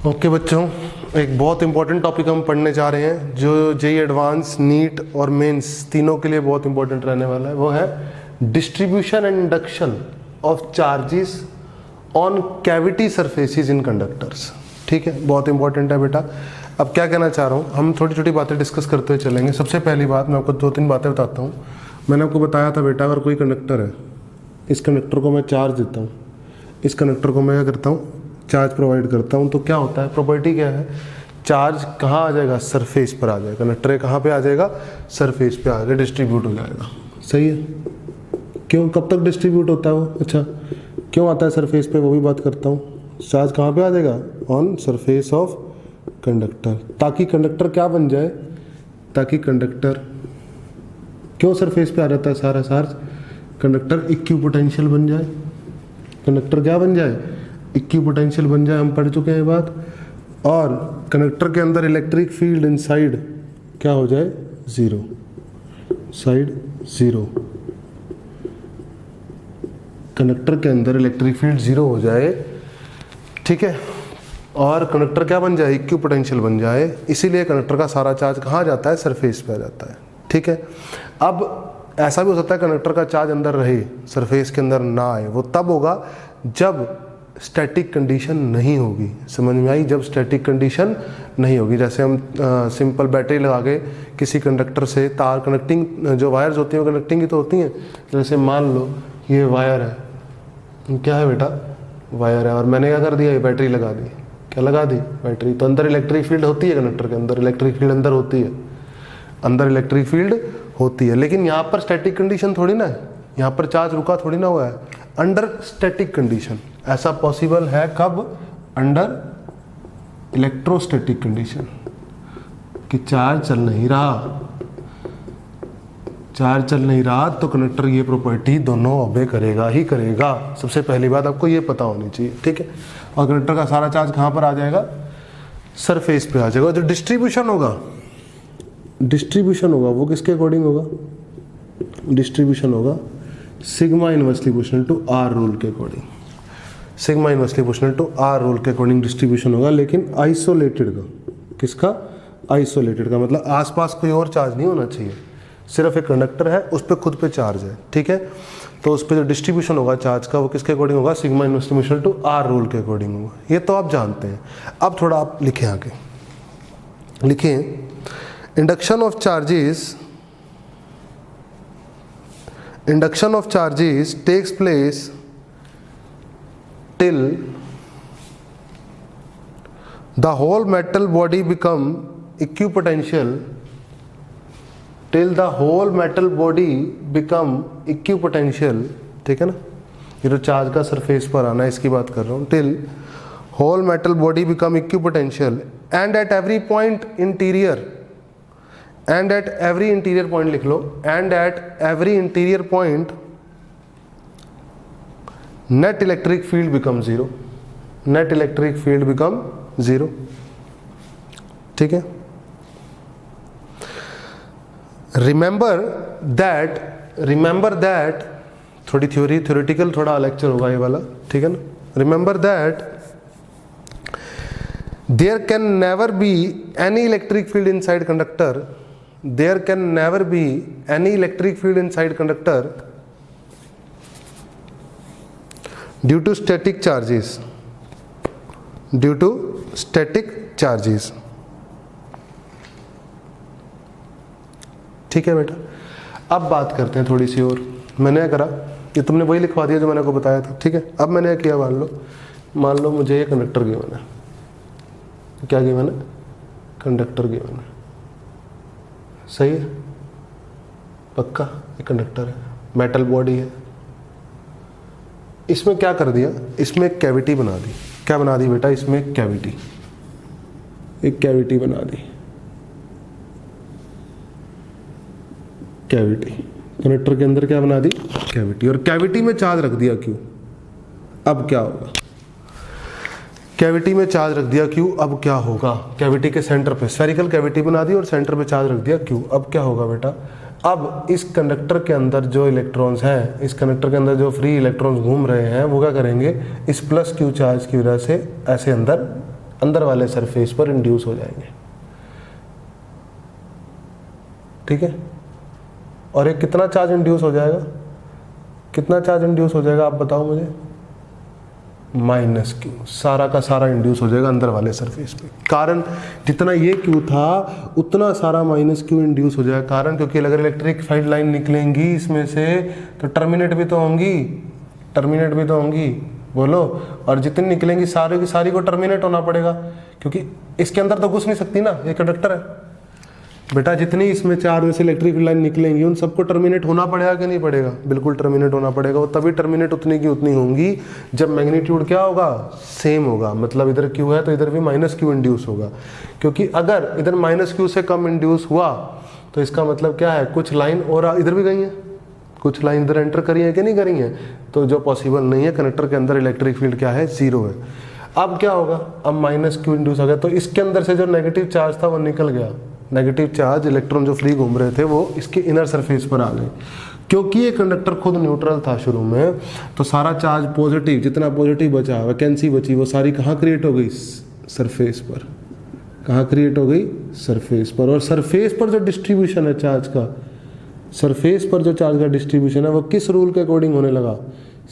Okay बच्चों, एक बहुत इंपॉर्टेंट टॉपिक हम पढ़ने जा रहे हैं जो जेईई एडवांस, नीट और मेंस तीनों के लिए बहुत इंपॉर्टेंट रहने वाला है। वो है distribution and induction of charges on cavity surfaces in conductors. ठीक है, बहुत इंपॉर्टेंट है बेटा। अब क्या कहना चाह रहा हूँ, हम छोटी छोटी बातें डिस्कस करते हुए चलेंगे। सबसे पहली बात मैं आपको 2-3 बातें बताता हूँ। मैंने आपको बताया था बेटा, अगर कोई कंडक्टर है, इस कंडक्टर को मैं चार्ज देता हूँ, इस कंडक्टर को मैं क्या करता हूँ, चार्ज प्रोवाइड करता हूँ, तो क्या होता है, प्रॉपर्टी क्या है, चार्ज कहाँ आ जाएगा, सरफेस पर आ जाएगा। कंडक्टर कहाँ पे आ जाएगा, सरफेस पे आ जाएगा, डिस्ट्रीब्यूट हो जाएगा। सही है। क्यों, कब तक डिस्ट्रीब्यूट होता है वो, अच्छा क्यों आता है सरफेस पे, वो भी बात करता हूँ। चार्ज कहाँ पे आ जाएगा, ऑन सरफेस ऑफ कंडक्टर, ताकि कंडक्टर क्या बन जाए, ताकि कंडक्टर क्यों सरफेस पे आ जाता है सारा चार्ज, कंडक्टर इक्विपोटेंशियल बन जाए। कंडक्टर क्या बन जाए, इक्विपोटेंशियल बन जाए, हम पढ़ चुके हैं बात। और कंडक्टर के अंदर इलेक्ट्रिक फील्ड इनसाइड क्या हो जाए, जीरो, साइड जीरो। कंडक्टर के अंदर इलेक्ट्रिक फील्ड जीरो हो जाए, ठीक है, और कंडक्टर क्या बन जाए, इक्विपोटेंशियल बन जाए। इसीलिए कंडक्टर का सारा चार्ज कहाँ जाता है, सरफेस पे आ जाता है। ठीक है। अब ऐसा भी हो सकता है कंडक्टर का चार्ज अंदर रहे, सरफेस के अंदर ना आए। वो तब होगा जब स्टैटिक कंडीशन नहीं होगी। समझ में आई, जब स्टैटिक कंडीशन नहीं होगी। जैसे हम सिंपल बैटरी लगा के किसी कंडक्टर से तार, कनेक्टिंग जो वायर्स होती हैं वो कनेक्टिंग ही तो होती हैं। जैसे मान लो ये वायर है, क्या है बेटा, वायर है, और मैंने क्या कर दिया, ये बैटरी लगा दी। क्या लगा दी, बैटरी। तो अंदर इलेक्ट्रिक फील्ड होती है, कंडक्टर के अंदर इलेक्ट्रिक फील्ड अंदर होती है, अंदर इलेक्ट्रिक फील्ड होती है। लेकिन यहाँ पर स्टैटिक कंडीशन थोड़ी ना है, यहाँ पर चार्ज रुका थोड़ी ना हुआ है। अंडर स्टैटिक कंडीशन ऐसा पॉसिबल है, कब, अंडर इलेक्ट्रोस्टैटिक कंडीशन, कि चार्ज चल नहीं रहा, चार्ज चल नहीं रहा, तो कंडक्टर ये प्रॉपर्टी दोनों ओबे करेगा ही करेगा। सबसे पहली बात आपको ये पता होनी चाहिए। ठीक है। और कंडक्टर का सारा चार्ज कहाँ पर आ जाएगा, सरफेस पे आ जाएगा। जो डिस्ट्रीब्यूशन होगा, डिस्ट्रीब्यूशन होगा वो किसके अकॉर्डिंग होगा, डिस्ट्रीब्यूशन होगा sigma inversely proportional to are rule के according. Sigma inversely proportional to are rule के अकॉर्डिंग डिस्ट्रीब्यूशन होगा, लेकिन आइसोलेटेड का। किसका, आइसोलेटेड का, मतलब आसपास कोई और चार्ज नहीं होना चाहिए, सिर्फ एक कंडक्टर है, उस पर खुद पे चार्ज है। ठीक है। तो उस पर जो डिस्ट्रीब्यूशन होगा चार्ज का, वो किसके अकॉर्डिंग होगा, sigma inversely proportional to are rule के अकॉर्डिंग होगा। ये तो आप जानते हैं। अब थोड़ा आप लिखें आगे, लिखें induction of charges takes place till the whole metal body become equipotential, till the whole metal body become equipotential। ठीक है ना, ये जो चार्ज का सरफेस पर आना है इसकी बात कर रहा हूँ। till whole metal body become equipotential and at every point interior, and at every interior point लिख लो, and at every interior point net electric field become zero, net electric field become zero। ठीक है। remember that थोड़ी theoretical थोड़ा lecture होगा ये वाला, ठीक है ना। remember that there can never be any electric field inside conductor, there can never be any electric field inside conductor due to static charges, due to static charges। ठीक है बेटा। अब बात करते हैं थोड़ी सी और। मैंने क्या करा, ये तुमने वही लिखवा दिया जो मैंने को बताया था। ठीक है। अब मैंने क्या किया, मान लो मुझे ये कंडक्टर गिवन है, क्या गिवन है, कंडक्टर गिवन है। सही है, पक्का, एक कंडक्टर है, मेटल बॉडी है। इसमें क्या कर दिया, इसमें एक कैविटी बना दी। क्या बना दी बेटा, इसमें एक कैविटी, एक कैविटी बना दी, कैविटी। कंडक्टर के अंदर क्या बना दी, कैविटी। और कैविटी में चार्ज रख दिया क्यों, अब क्या होगा, कैविटी में चार्ज रख दिया क्यों, अब क्या होगा। कैविटी के सेंटर पे स्फेरिकल कैविटी बना दी और सेंटर पे चार्ज रख दिया क्यों, अब क्या होगा बेटा। अब इस कंडक्टर के अंदर जो इलेक्ट्रॉन्स हैं, इस कंडक्टर के अंदर जो फ्री इलेक्ट्रॉन्स घूम रहे हैं, वो क्या करेंगे, इस प्लस क्यू चार्ज की वजह से ऐसे अंदर अंदर वाले सरफेस पर इंड्यूस हो जाएंगे, ठीक है। और एक कितना चार्ज इंड्यूस हो जाएगा, कितना चार्ज इंड्यूस हो जाएगा आप बताओ मुझे, माइनस क्यू, सारा का सारा इंड्यूस हो जाएगा अंदर वाले सरफेस पे। कारण जितना ये क्यू था उतना सारा माइनस क्यू इंड्यूस हो जाएगा। कारण क्योंकि अगर इलेक्ट्रिक फील्ड लाइन निकलेंगी इसमें से तो टर्मिनेट भी तो होंगी, टर्मिनेट भी तो होंगी, बोलो। और जितनी निकलेंगी सारी की सारी को टर्मिनेट होना पड़ेगा, क्योंकि इसके अंदर तो घुस नहीं सकती ना, ये कंडक्टर है बेटा। जितनी इसमें चार में से इलेक्ट्रिक लाइन निकलेंगी उन सबको टर्मिनेट होना पड़ेगा कि नहीं पड़ेगा, बिल्कुल टर्मिनेट होना पड़ेगा। वो तभी टर्मिनेट उतनी की उतनी होंगी जब मैग्नीट्यूड क्या होगा, सेम होगा। मतलब इधर क्यू है तो इधर भी माइनस क्यू इंड्यूस होगा, क्योंकि अगर इधर माइनस क्यू से कम इंड्यूस हुआ तो इसका मतलब क्या है, कुछ लाइन और इधर भी गई है, कुछ लाइन इधर एंटर करी है कि नहीं करी है, तो जो पॉसिबल नहीं है। कंडक्टर के अंदर इलेक्ट्रिक फील्ड क्या है, जीरो है। अब क्या होगा, अब माइनस क्यू इंड्यूस हो गया तो इसके अंदर से जो नेगेटिव चार्ज था वो निकल गया। नेगेटिव चार्ज, इलेक्ट्रॉन जो फ्री घूम रहे थे वो इसके इनर सरफेस पर आ गए। क्योंकि ये कंडक्टर खुद न्यूट्रल था शुरू में, तो सारा चार्ज पॉजिटिव, जितना पॉजिटिव बचा, वैकेंसी बची, वो सारी कहाँ क्रिएट हो गई, सरफेस पर। कहाँ क्रिएट हो गई, सरफेस पर। और सरफेस पर जो डिस्ट्रीब्यूशन है चार्ज का, सरफेस पर जो चार्ज का डिस्ट्रीब्यूशन है वो किस रूल के अकॉर्डिंग होने लगा,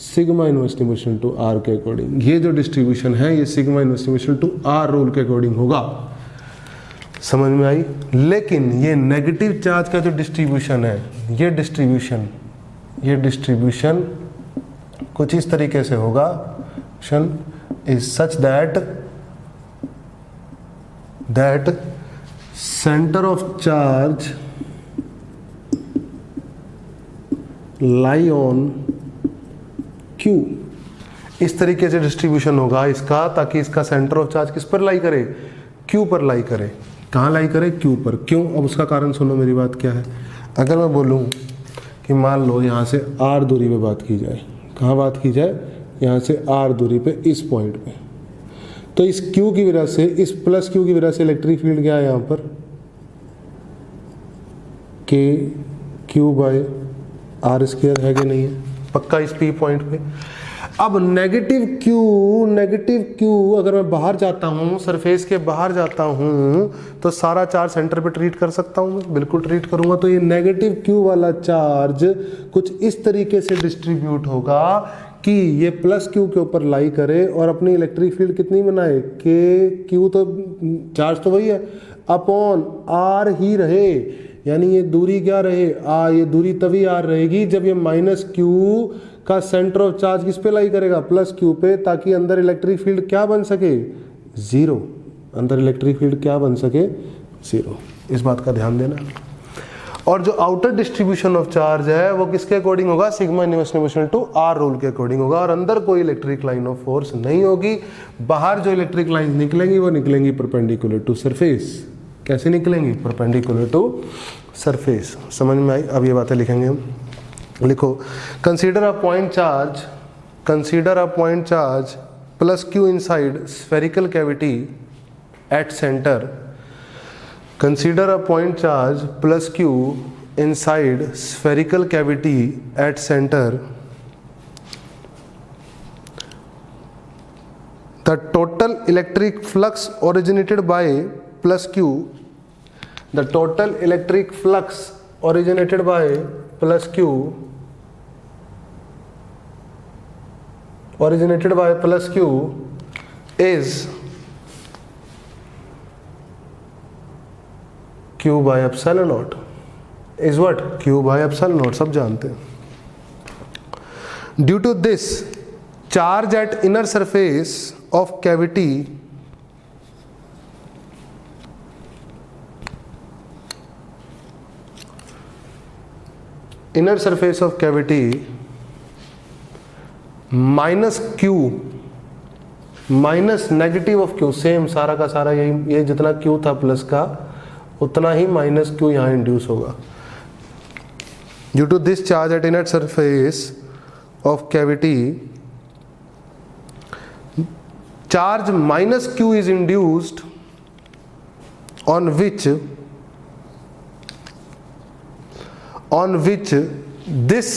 सिग्मा इन्वेस्टिमेशन टू आर के अकॉर्डिंग। ये जो डिस्ट्रीब्यूशन है ये सिग्मा इन्वेस्टिमेशन टू आर रूल के अकॉर्डिंग होगा। समझ में आई। लेकिन ये नेगेटिव चार्ज का जो डिस्ट्रीब्यूशन है, ये डिस्ट्रीब्यूशन कुछ इस तरीके से होगा, is such that centre of charge lie on Q. इस तरीके से डिस्ट्रीब्यूशन होगा इसका, ताकि इसका सेंटर ऑफ चार्ज किस पर लाई करे, क्यू पर लाई करे। कहाँ लाई करे, क्यू पर। क्यों, अब उसका कारण सुनो, मेरी बात क्या है। अगर मैं बोलूँ कि मान लो यहाँ से आर दूरी पे बात की जाए, कहाँ बात की जाए, यहाँ से आर दूरी पे, इस पॉइंट पे, तो इस क्यू की वजह से, इस प्लस क्यू की वजह से इलेक्ट्रिक फील्ड क्या है यहाँ पर, के क्यू बाय आर स्क्वायर है कि नहीं है, पक्का इस पी पॉइंट पे। अब नेगेटिव क्यू अगर मैं बाहर जाता हूँ, सरफेस के बाहर जाता हूँ, तो सारा चार्ज सेंटर पे ट्रीट कर सकता हूँ मैं, बिल्कुल ट्रीट करूँगा। तो ये नेगेटिव क्यू वाला चार्ज कुछ इस तरीके से डिस्ट्रीब्यूट होगा कि ये प्लस क्यू के ऊपर लाई करे और अपनी इलेक्ट्रिक फील्ड कितनी बनाए, के क्यू, तो चार्ज तो वही है, अपॉन आर ही रहे। यानी ये दूरी क्या रहे, ये दूरी तभी आर रहेगी जब ये माइनस क्यू का सेंटर ऑफ चार्ज किस पे लाई करेगा, प्लस क्यू पे, ताकि अंदर इलेक्ट्रिक फील्ड क्या बन सके, जीरो। अंदर इलेक्ट्रिक फील्ड क्या बन सके, जीरो। इस बात का ध्यान देना। और जो आउटर डिस्ट्रीब्यूशन ऑफ चार्ज है वो किसके अकॉर्डिंग होगा, सिग्मा इन्वेस्टिमेशन टू आर रूल के अकॉर्डिंग होगा। और अंदर कोई इलेक्ट्रिक लाइन ऑफ फोर्स नहीं होगी। बाहर जो इलेक्ट्रिक लाइन निकलेंगी वो निकलेंगी परपेंडिकुलर टू सरफेस। कैसे निकलेंगी, परपेंडिकुलर टू सरफेस। समझ में आई। अब ये बातें लिखेंगे हम। लिखो, consider a point charge plus Q inside spherical cavity at centre. Consider a point charge plus Q inside spherical cavity at centre. The total electric flux originated by plus q, the total electric flux originated by plus q is q by epsilon naught। is what, q by epsilon naught, सब जानते हैं। Due to this, charge at inner surface of cavity minus Q minus negative of Q, same सारा का सारा यही, ये जितना Q था प्लस का उतना ही माइनस क्यू यहाँ इंड्यूस होगा। Due to this charge at inner surface of cavity, charge minus q is induced on which this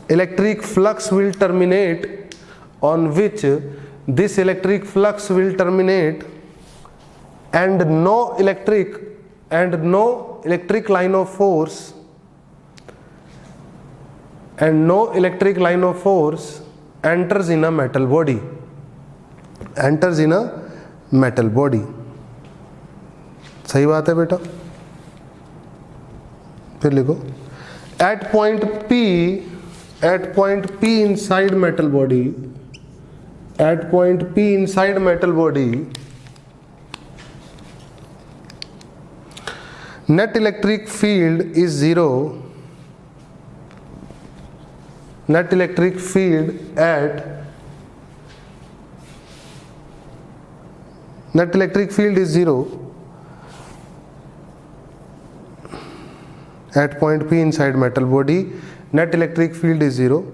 electric flux will terminate this electric flux will terminate and no electric line of force enters in a metal body. सही बात है बेटा। फिर लिखो at point P inside metal body, net electric field is zero. Net electric field is zero at point P inside metal body. Net electric field is zero.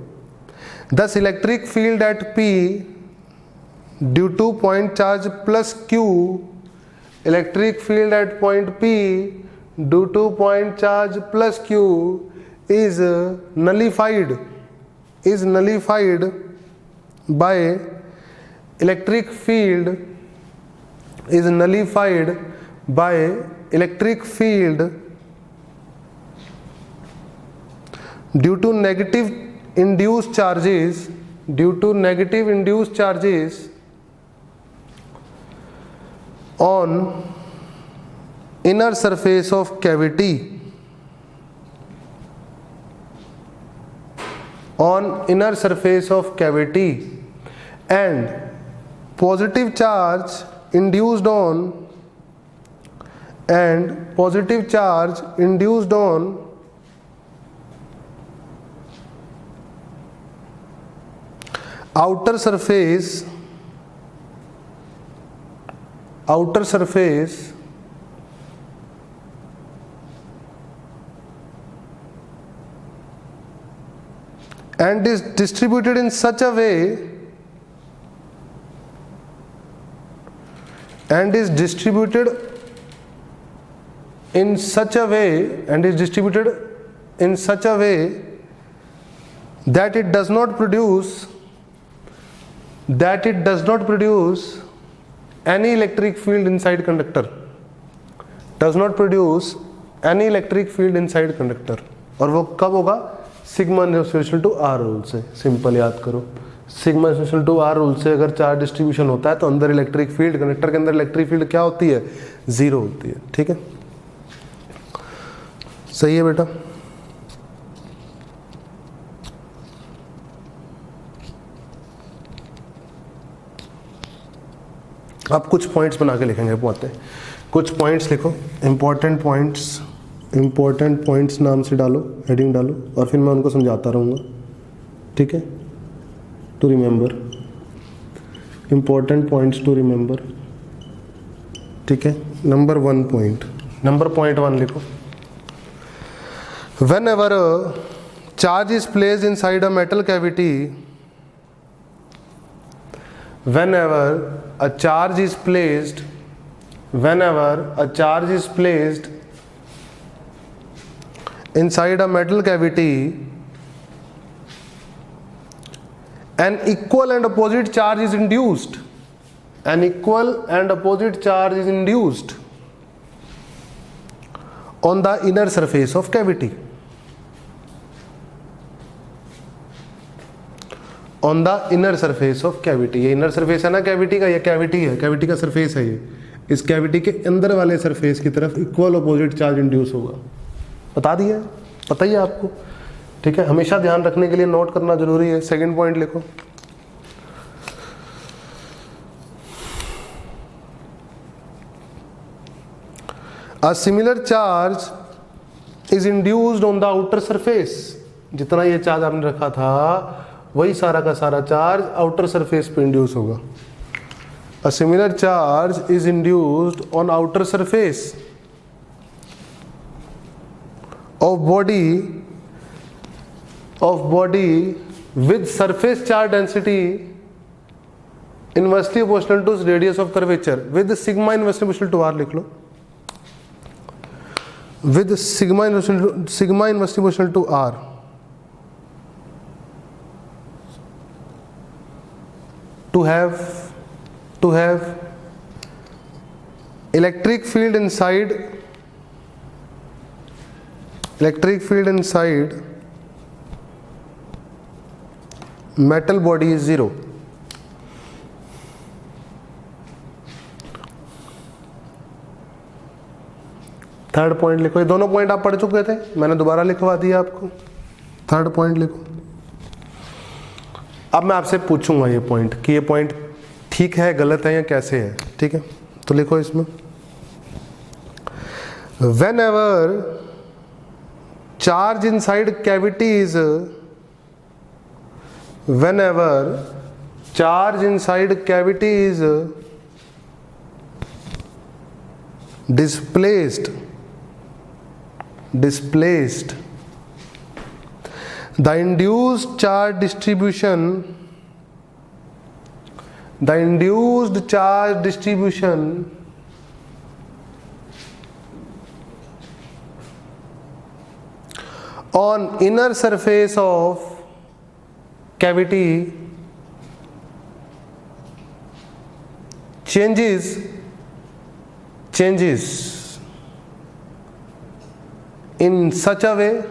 Thus electric field at P due to point charge plus Q, electric field at point P due to point charge plus Q is nullified by electric field due to negative induced charges on inner surface of cavity, and positive charge induced on outer surface and is distributed in such a way that it does not produce any electric field inside conductor. और वो कब होगा? Sigma equal to are rule से। Simple याद करो, sigma equal to are rule से अगर charge distribution होता है तो अंदर इलेक्ट्रिक फील्ड, कंडक्टर के अंदर इलेक्ट्रिक फील्ड क्या होती है? जीरो होती है। ठीक है, सही है बेटा। आप कुछ पॉइंट्स बना के लिखेंगे, पहुँचते कुछ पॉइंट्स लिखो, इंपॉर्टेंट पॉइंट्स नाम से डालो, हेडिंग डालो, और फिर मैं उनको समझाता रहूँगा। ठीक है, to remember, important points to remember. ठीक है, नंबर 1 लिखो। Whenever a charge is placed inside a metal cavity, whenever a charge is placed inside a metal cavity, an equal and opposite charge is induced. On the inner surface of cavity. ये inner surface है ना cavity का, ये cavity है, cavity का surface है ये। इस कैविटी के अंदर वाले सरफेस की तरफ इक्वल अपोजिट चार्ज इंड्यूस होगा। बता दिया, पता ही है आपको। ठीक है, हमेशा ध्यान रखने के लिए नोट करना जरूरी है। सेकंड पॉइंट लिखो, A similar charge is induced on the outer surface. जितना ये चार्ज आपने रखा था वही सारा का सारा चार्ज आउटर सरफेस पे इंड्यूस होगा। A similar charge is induced on outer surface of body with surface charge density inversely proportional to radius of curvature with sigma inversely proportional to r। लिख लो, with sigma inversely proportional to r, to have to have electric field inside metal body is 0. Third point लिखो, ये दोनों point आप पढ़ चुके थे, मैंने दोबारा लिखवा दिया आपको। थर्ड पॉइंट लिखो। अब मैं आपसे पूछूंगा ये पॉइंट कि ये पॉइंट ठीक है, गलत है या कैसे है, ठीक है? तो लिखो इसमें, whenever charge inside cavity is displaced, the induced charge distribution on inner surface of cavity changes in such a way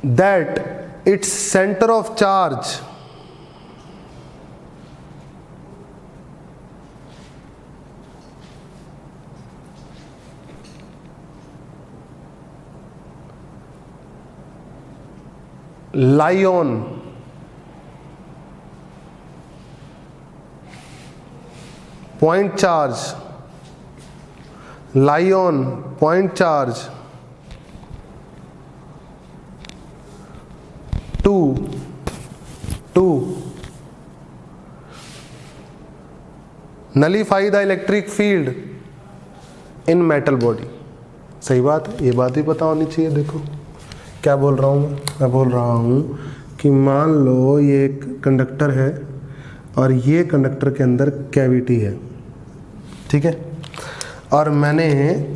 that its center of charge lie on point charge 2 nullify the electric field in metal body। सही बात है, ये बात भी पता होनी चाहिए। देखो क्या बोल रहा हूँ मैं बोल रहा हूँ कि मान लो ये एक कंडक्टर है और ये कंडक्टर के अंदर कैविटी है, ठीक है? और मैंने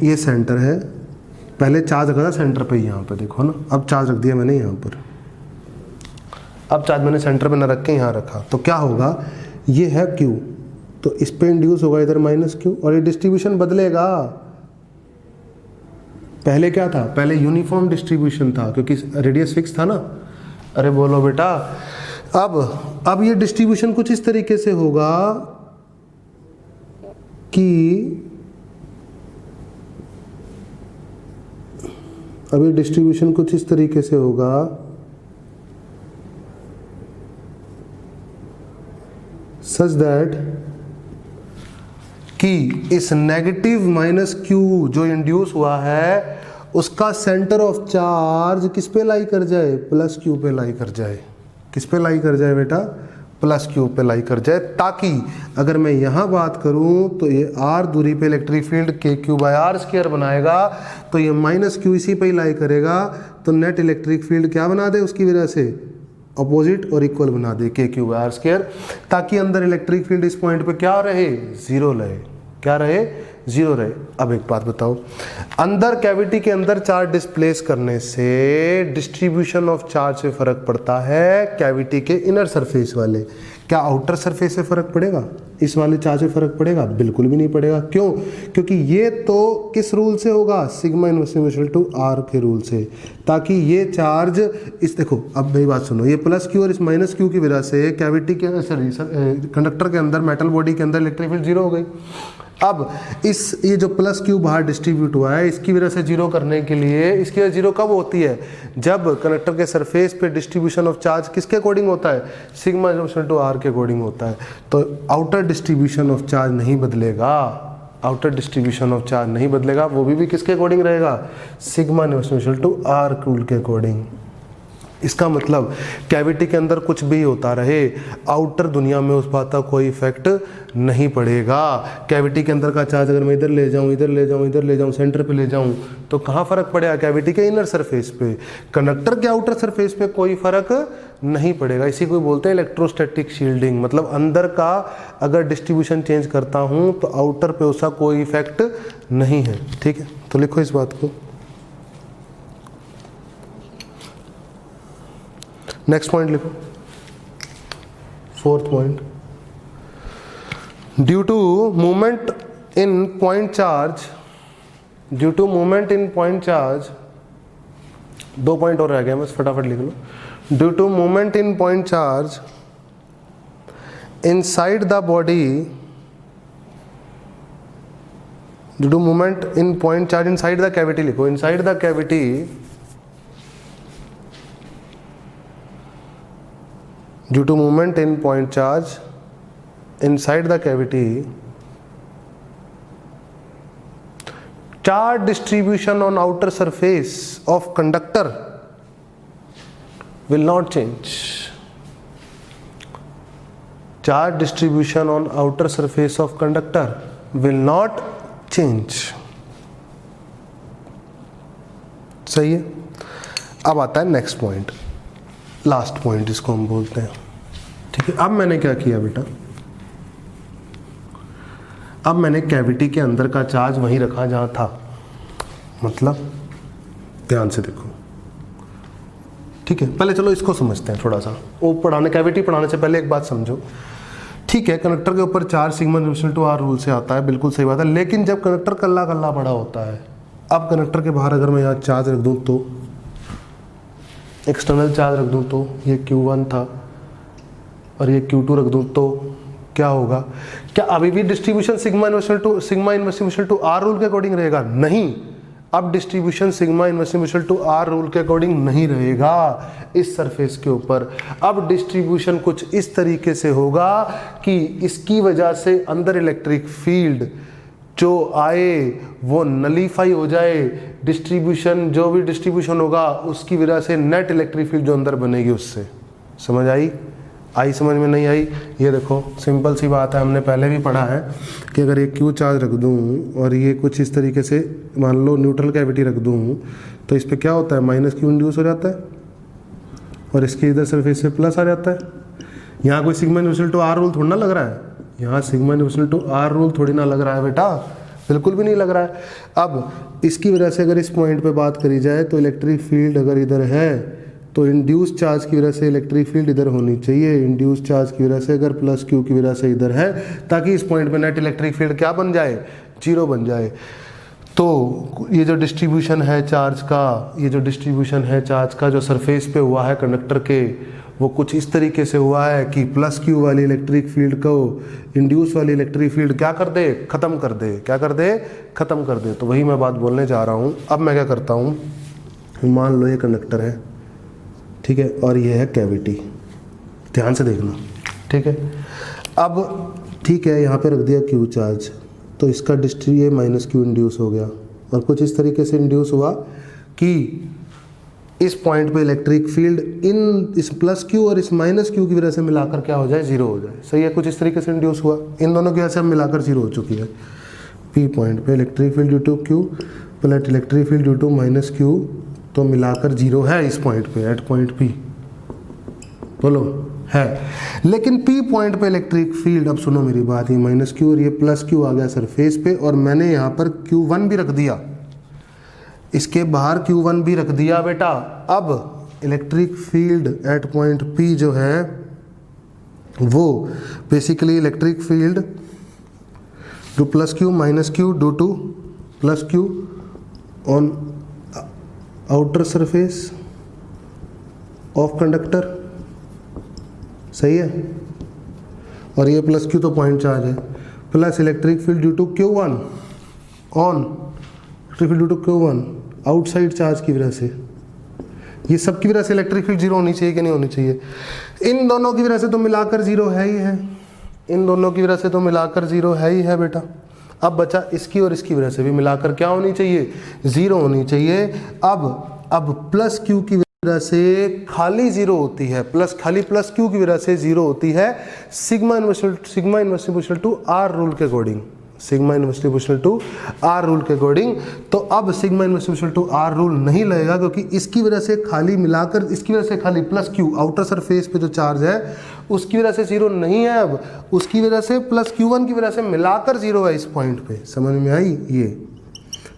ये सेंटर है, पहले चार्ज रखा था सेंटर पे, यहाँ पे देखो ना, अब चार्ज रख दिया मैंने यहाँ पर। अब चार्ज मैंने सेंटर पे ना रख के यहाँ रखा, तो क्या होगा, ये है Q, तो इस पे इंड्यूस होगा इधर -Q और ये डिस्ट्रीब्यूशन बदलेगा। पहले क्या था, पहले यूनिफॉर्म डिस्ट्रीब्यूशन था क्योंकि रेडियस फिक्स था ना। अरे बोलो बेटा, अब ये डिस्ट्रीब्यूशन कुछ इस तरीके से होगा कि अभी डिस्ट्रीब्यूशन कुछ इस तरीके से होगा सच दैट कि इस नेगेटिव -Q जो इंड्यूस हुआ है उसका सेंटर ऑफ चार्ज किस पे लाई कर जाए, +Q पे लाई कर जाए। किस पे लाई कर जाए बेटा, +Q पे लाई कर जाए, ताकि अगर मैं यहाँ बात करूँ तो ये r दूरी पे इलेक्ट्रिक फील्ड KQ/r² बनाएगा, तो ये -Q इसी पे ही लाई करेगा, तो नेट इलेक्ट्रिक फील्ड क्या बना दे, उसकी वजह से अपोजिट और इक्वल बना दे KQ/r², ताकि अंदर इलेक्ट्रिक फील्ड इस पॉइंट पे क्या रहे, 0 रहे। क्या रहे, 0 रहे। अब एक बात बताओ, अंदर कैविटी के अंदर चार्ज डिस्प्लेस करने से डिस्ट्रीब्यूशन ऑफ चार्ज से फर्क पड़ता है कैविटी के इनर सरफेस वाले। क्या आउटर सरफेस से फर्क पड़ेगा, इस वाले चार्ज से फर्क पड़ेगा? बिल्कुल भी नहीं पड़ेगा। क्यों? क्योंकि ये तो किस रूल से होगा, सिग्मा इनवर्स टू r के रूल से, ताकि ये चार्ज इस, देखो अब मेरी बात सुनो, ये +Q और इस -Q की वजह से कैविटी के कंडक्टर के अंदर, मेटल बॉडी के अंदर इलेक्ट्रिक फील्ड 0 हो गई। अब ये जो +Q बाहर डिस्ट्रीब्यूट हुआ है, इसकी वजह से 0 करने के लिए, इसकी वजह 0 कब होती है, जब कंडक्टर के सरफेस पे डिस्ट्रीब्यूशन ऑफ चार्ज किसके अकॉर्डिंग होता है, सिग्मा टू r के अकॉर्डिंग होता है। तो आउटर डिस्ट्रीब्यूशन ऑफ चार्ज नहीं बदलेगा, आउटर डिस्ट्रीब्यूशन ऑफ चार्ज नहीं बदलेगा, वो भी किसके अकॉर्डिंग रहेगा, सिग्मा टू r रूल के अकॉर्डिंग। इसका मतलब कैविटी के अंदर कुछ भी होता रहे, आउटर दुनिया में उस बात का कोई इफेक्ट नहीं पड़ेगा। कैविटी के अंदर का चार्ज अगर मैं इधर ले जाऊं, इधर ले जाऊं, इधर ले जाऊं, सेंटर पे ले जाऊं, तो कहाँ फर्क पड़ेगा, कैविटी के इनर सरफेस पे। कंडक्टर के आउटर सरफेस पे कोई फर्क नहीं पड़ेगा। इसी को बोलते हैं इलेक्ट्रोस्टैटिक शील्डिंग। मतलब अंदर का अगर डिस्ट्रीब्यूशन चेंज करता हूँ तो आउटर पे उसका कोई इफेक्ट नहीं है। ठीक है, तो लिखो इस बात को। नेक्स्ट पॉइंट लिखो, fourth point, due to movement in point charge, due to movement in point charge, 2 point और रह गए, बस फटाफट लिख लो। Due to movement in point charge inside the body, due to movement in point charge inside the cavity लिखो, inside the cavity, due to movement in point charge inside the cavity, charge distribution on outer surface of conductor will not change. Charge distribution on outer surface of conductor will not change. सही है। अब आता है next point, last point जिसको हम बोलते हैं। ठीक है, अब मैंने क्या किया बेटा, अब मैंने कैविटी के अंदर का चार्ज वहीं रखा जहां था, मतलब ध्यान से देखो। ठीक है, पहले चलो इसको समझते हैं थोड़ा सा, वो कैविटी पढ़ाने से पहले एक बात समझो। ठीक है, कंडक्टर के ऊपर charge sigma equal to are rule से आता है, बिल्कुल सही बात है, लेकिन जब कंडक्टर कल्ला कल्ला पड़ा होता है, अब कंडक्टर के बाहर अगर मैं यहाँ चार्ज रख दूँ तो, एक्सटर्नल चार्ज रख दूँ तो, ये Q1 था और ये Q2 रख दूँ तो क्या होगा? क्या अभी भी distribution sigma inverse to are rule के अकॉर्डिंग रहेगा? नहीं, अब distribution sigma inverse to are rule के अकॉर्डिंग नहीं रहेगा इस सरफेस के ऊपर। अब डिस्ट्रीब्यूशन कुछ इस तरीके से होगा कि इसकी वजह से अंदर इलेक्ट्रिक फील्ड जो आए वो नलीफाई हो जाए, डिस्ट्रीब्यूशन जो भी डिस्ट्रीब्यूशन होगा उसकी वजह से नेट इलेक्ट्रिक फील्ड जो अंदर बनेगी उससे। समझ आई? समझ में नहीं आई? ये देखो सिंपल सी बात है, हमने पहले भी पढ़ा है कि अगर एक क्यू चार्ज रख दूँ और ये कुछ इस तरीके से मान लो न्यूट्रल कैविटी रख दूँ तो इस पर क्या होता है, माइनस क्यू इंड्यूस हो जाता है और इसके इधर सरफेस से प्लस आ जाता है। यहाँ कोई sigma equal to are rule थोड़ा ना लग रहा है, यहाँ sigma equal to are rule थोड़ी ना लग रहा है बेटा, बिल्कुल भी नहीं लग रहा है। अब इसकी वजह से अगर इस पॉइंट पे बात करी जाए तो इलेक्ट्रिक फील्ड अगर इधर है तो इंड्यूस चार्ज की वजह से इलेक्ट्रिक फील्ड इधर होनी चाहिए, इंड्यूस चार्ज की वजह से अगर प्लस क्यू की वजह से इधर है, ताकि इस पॉइंट पे नेट इलेक्ट्रिक फील्ड क्या बन जाए, 0 बन जाए। तो ये जो डिस्ट्रीब्यूशन है चार्ज का, ये जो डिस्ट्रीब्यूशन है चार्ज का जो सरफेस पे हुआ है कंडक्टर के, वो कुछ इस तरीके से हुआ है कि प्लस क्यू वाली इलेक्ट्रिक फील्ड को इंड्यूस वाली इलेक्ट्रिक फील्ड क्या कर दे, ख़त्म कर दे। क्या कर दे? ख़त्म कर दे। तो वही मैं बात बोलने जा रहा हूँ। अब मैं क्या करता हूँ, मान लो ये कंडक्टर है, ठीक है, और ये है कैविटी, ध्यान से देखना, ठीक है। अब ठीक है, यहाँ पे रख दिया क्यू चार्ज, तो इसका ये माइनस क्यू इंड्यूस हो गया और कुछ इस तरीके से इंड्यूस हुआ कि इस पॉइंट पे इलेक्ट्रिक फील्ड इस प्लस क्यू और इस माइनस क्यू की वजह से मिलाकर क्या हो जाए, 0 हो जाए। सही है, कुछ इस तरीके से इंड्यूस हुआ, इन दोनों की वजह से अब मिलाकर 0 हो चुकी है। पी पॉइंट पे electric field due to q plus electric field due to minus q, तो मिलाकर 0 है इस पॉइंट पे, एट पॉइंट पी, बोलो है। लेकिन पी पॉइंट पे इलेक्ट्रिक फील्ड, अब सुनो मेरी बात, ये माइनस क्यू और ये प्लस क्यू आ गया सरफेस पे, और मैंने यहाँ पर Q1 भी रख दिया, इसके बाहर Q1 भी रख दिया बेटा। अब electric field at point p जो है वो basically electric field to plus q minus q due to plus q on outer surface of conductor, सही है, और ये प्लस क्यू तो पॉइंट चार्ज है, plus electric field due to Q1 on electric field due to Q1 outside charge की वजह से। ये सब की वजह से इलेक्ट्रिक फील्ड 0 होनी चाहिए कि नहीं होनी चाहिए? इन दोनों की वजह से तो मिलाकर 0 है ही है, इन दोनों की वजह से तो मिलाकर 0 है ही है बेटा। अब बचा इसकी और इसकी वजह से भी मिलाकर क्या होनी चाहिए, 0 होनी चाहिए। अब प्लस क्यू की वजह से खाली 0 होती है, खाली प्लस क्यू की वजह से 0 होती है sigma inverse to are rule के according, sigma inverse to are rule के अकॉर्डिंग। तो अब sigma inverse to are rule नहीं लगेगा, क्योंकि इसकी वजह से खाली मिलाकर, इसकी वजह से खाली प्लस क्यू आउटर सरफेस पे जो चार्ज है उसकी वजह से 0 नहीं है, अब उसकी वजह से प्लस Q1 की वजह से मिलाकर 0 है इस पॉइंट पे। समझ में आई? ये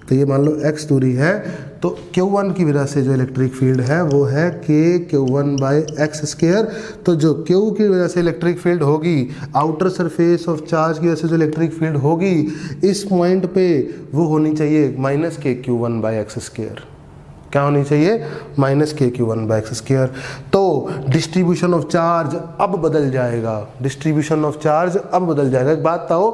तो ये मान लो x दूरी है, तो Q1 की वजह से जो इलेक्ट्रिक फील्ड है वो है kQ1/x²। तो जो Q की वजह से इलेक्ट्रिक फील्ड होगी, आउटर सरफेस ऑफ चार्ज की वजह से जो इलेक्ट्रिक फील्ड होगी इस पॉइंट पे, वो होनी चाहिए -kQ1/x²। क्या होनी चाहिए? -kQ1/x²। तो डिस्ट्रीब्यूशन ऑफ चार्ज अब बदल जाएगा, डिस्ट्रीब्यूशन ऑफ चार्ज अब बदल जाएगा। एक बात बताओ,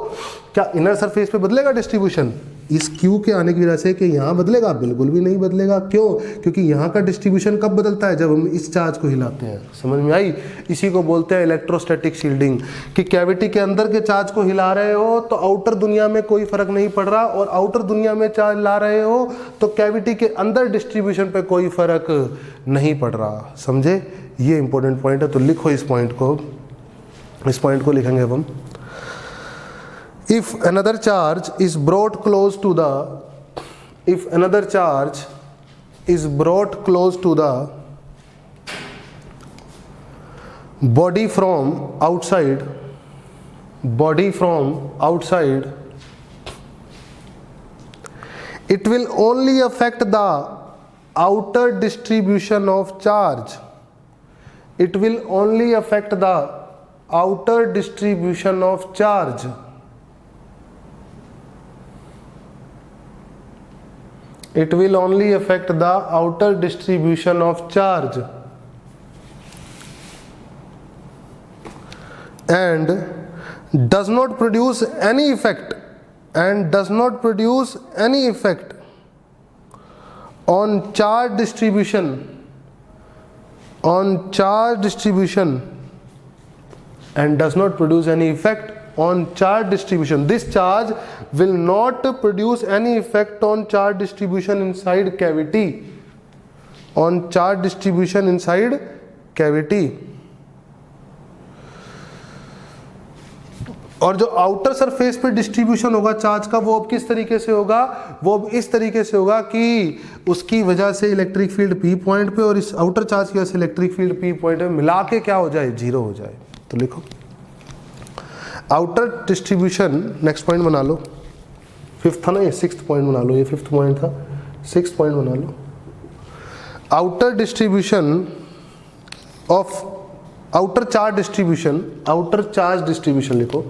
क्या इनर सरफेस पे बदलेगा डिस्ट्रीब्यूशन इस Q के आने की वजह से कि यहाँ बदलेगा? बिल्कुल भी नहीं बदलेगा। क्यों? क्योंकि यहाँ का डिस्ट्रीब्यूशन कब बदलता है? जब हम इस चार्ज को हिलाते हैं। समझ में आई? इसी को बोलते हैं इलेक्ट्रोस्टैटिक शील्डिंग, कि कैविटी के अंदर के चार्ज को हिला रहे हो तो आउटर दुनिया में कोई फर्क नहीं पड़ रहा, और आउटर दुनिया में चार्ज ला रहे हो तो कैविटी के अंदर डिस्ट्रीब्यूशन पे कोई फर्क नहीं पड़ रहा। समझे? ये इंपॉर्टेंट पॉइंट है। तो लिखो इस पॉइंट को, इस पॉइंट को लिखेंगे अब हम। If another charge is brought close to the, if another charge is brought close to the body from outside, body from outside, it will only affect the outer distribution of charge. It will only affect the outer distribution of charge. It will only affect the outer distribution of charge and does not produce any effect, and does not produce any effect on charge distribution, on charge distribution, and does not produce any effect on charge distribution. This charge will not produce any effect on charge distribution inside cavity, on charge distribution inside cavity. और जो outer surface पे distribution होगा charge का, वो अब किस तरीके से होगा? वो अब इस तरीके से होगा कि उसकी वजह से इलेक्ट्रिक फील्ड P पॉइंट पे और इस आउटर चार्ज की वजह से इलेक्ट्रिक फील्ड P पॉइंट पे मिला के क्या हो जाए? 0 हो जाए। तो लिखो आउटर डिस्ट्रीब्यूशन, नेक्स्ट पॉइंट बना लो, 5th था ना, ये 6th पॉइंट बना लो, ये 5th पॉइंट था, 6th पॉइंट बना लो। Outer distribution of, outer charge distribution, outer charge distribution लिखो,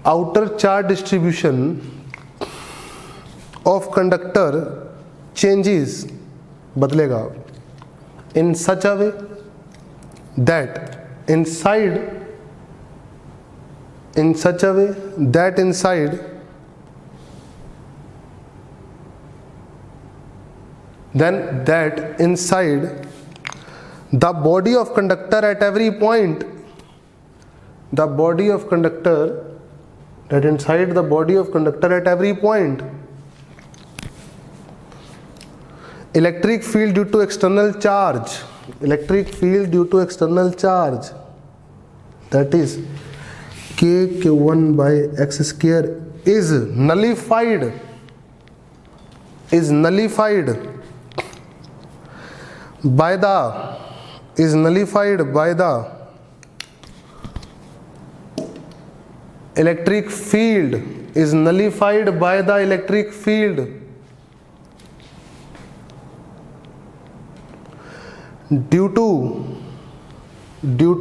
outer charge distribution of conductor changes, बदलेगा, in such a way that inside, in such a way that inside the body of conductor at every point, the body of conductor, that inside the body of conductor at every point, electric field due to external charge, electric field due to external charge, that is kQ1/x² is nullified, is nullified by the, is nullified by the electric field, is nullified by the electric field due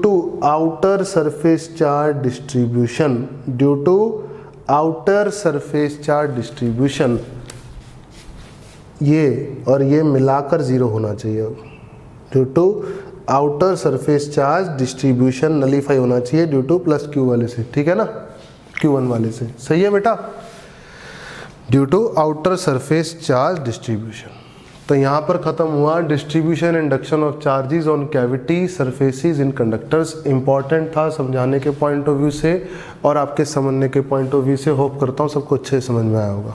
to outer surface charge distribution, due to outer surface charge distribution। ये और ये मिलाकर 0 होना चाहिए। Due to outer surface charge distribution nullify होना चाहिए due to +Q वाले से, ठीक है ना, Q1 वाले से। सही है बेटा? Due to outer surface charge distribution. तो यहाँ पर ख़त्म हुआ distribution induction of charges on cavity surfaces in conductors. Important था समझाने के पॉइंट ऑफ व्यू से और आपके समझने के पॉइंट ऑफ व्यू से। होप करता हूँ सबको अच्छे से समझ में आया होगा।